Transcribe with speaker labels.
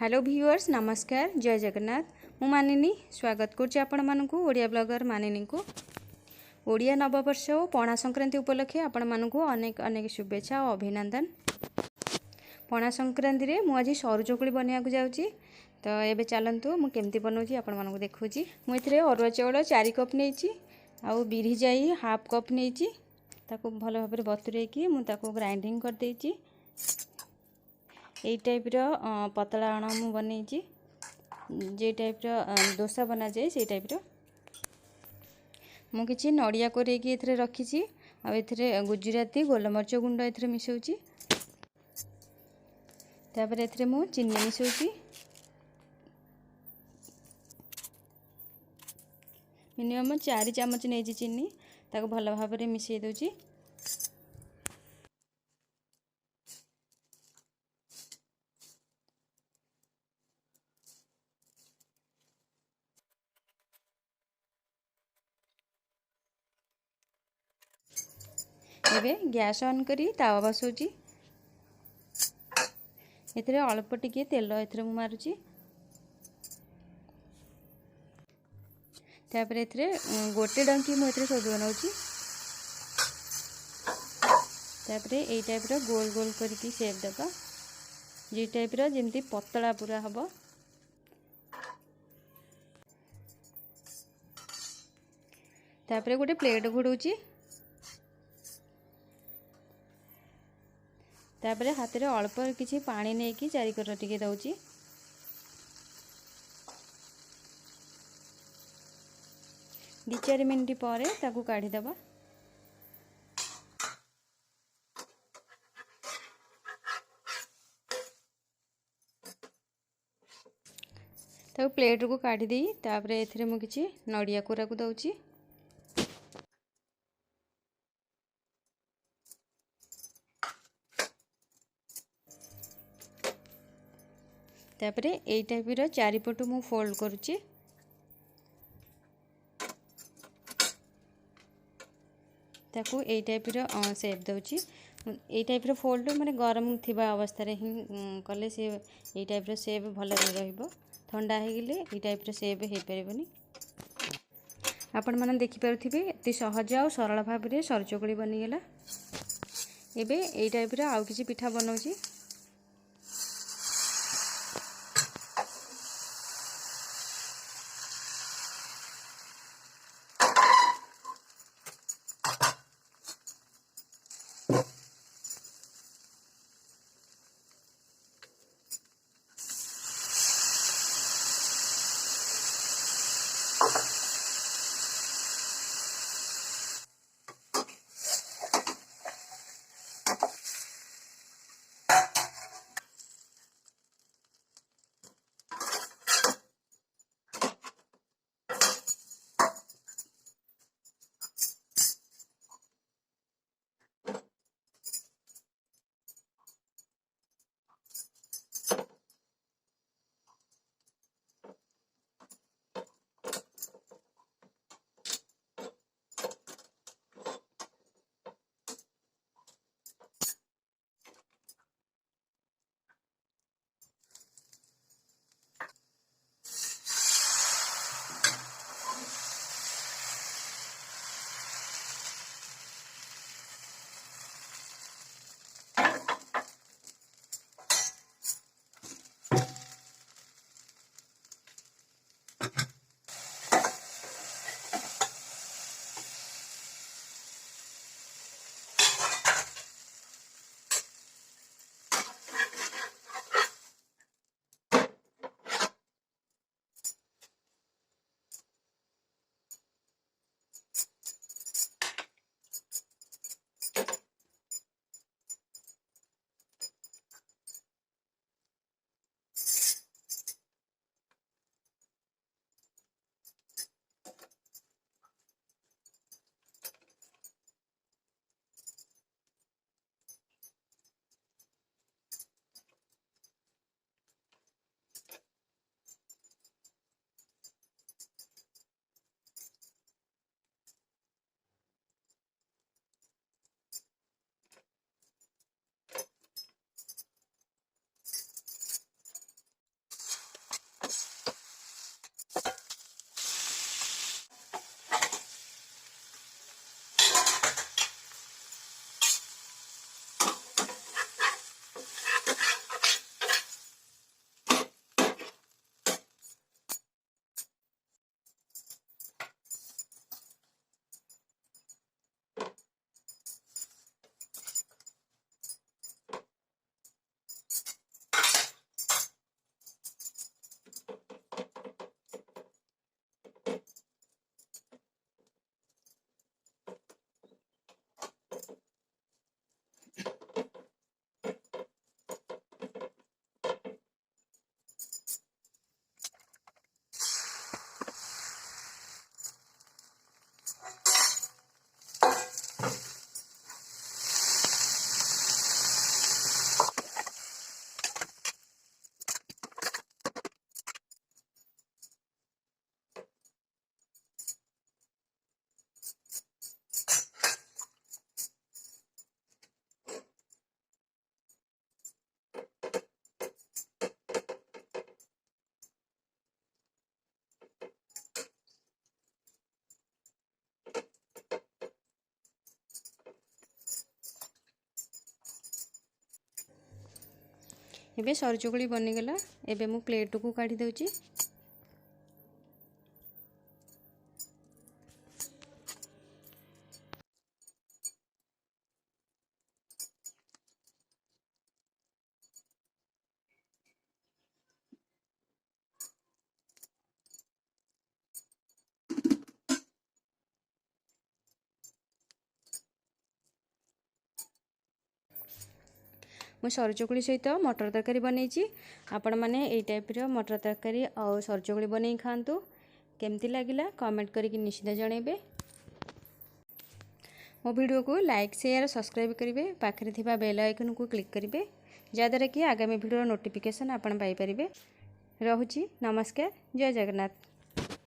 Speaker 1: Hello viewers नमस्कार जय जगन्नाथ मु मानिनी स्वागत करुच्ची आपण मानकु ओडिया ब्लॉगर मानिनी को ओडिया नववर्ष और पणा संक्रांति उपलक्षे आपण मानकु अनेक अनेक शुभेच्छा और अभिनंदन। पणा संक्रांति रे मु आज सरू चकुली बनिया को जाउची तो एबे चलंतु मु केमती बनौची आपण मानकु देखौची। मु एथिरे अरुआ चाउल 4 कप नेइची आउ बिरी जाई हाफ कप नेइची ताको भलो भाबरे बतुरे की मु ताको ग्राइंडिंग कर देइची। यही टाइप पतला अण मु बनईची जे टाइप डोसा बना जाए से टाइप मु किछि नड़िया कोरेकी एथरे रखीची आ एथरे गुजराती गोलमरिच गुंड एथरे मिसौची तापर एथरे मु चीनी मिसौची मिनिमम 4 चमच नेजी चीनी ताको भल भाबरे मिसई दोची। एबे गैस ऑन करी तावा बसौची एथरे अल्प टिके तेल एथरे मु मारुची तापर एथरे गोटे डंकी मु एथरे सब बनाउची तापर एई टाइप रो गोल गोल करके शेप देबा जे टाइप रो जेमती पतला पूरा हबो। तापर गोटे प्लेट घोड़ौची तापर हाथ में अल्प किसी पानी नहीं कि चारिकर टिके दउची दी 4 मिनट पर ताकू काढ़ी दबा। ताकू प्लेट को काढ़ी दी तापर एथरे मु किछि नड़िया कोरा को दउची तापरे एई टाइप रो चारिपटु मु फोल्ड करूची ताकू एई टाइप रो शेप दउची। एई टाइप रो फोल्ड माने गरम थिबा अवस्था रे ही कले से एई टाइप रो शेप भल रहइबो ठंडा हे गेले एई टाइप रो शेप हे परबनी। आपण माने देखि परथिबे एते सहज और सरल भाव रे सरू चकुली बनी गेला। एबे एई टाइप रो आउ किछि पिठा बनौची एबे सरू चकुली बनीगला। एबे मु प्लेट को काढ़ी दउची। मु सरू चकुली सहित मटर तरकारी बनई। आपण मैंने यही टाइप मटर तरकारी और सरू चकुली बनई खातु। केमती लगिला कमेंट करके निश्चित जनइबे। मो वीडियो को लाइक शेयर सब्सक्राइब करेंगे। पाखे थिबा बेल आइकन को क्लिक करेंगे जहाँद्वारा कि आगामी वीडियो नोटिफिकेशन आपण पाई परिबे। रहुची नमस्कार। जय जगन्नाथ।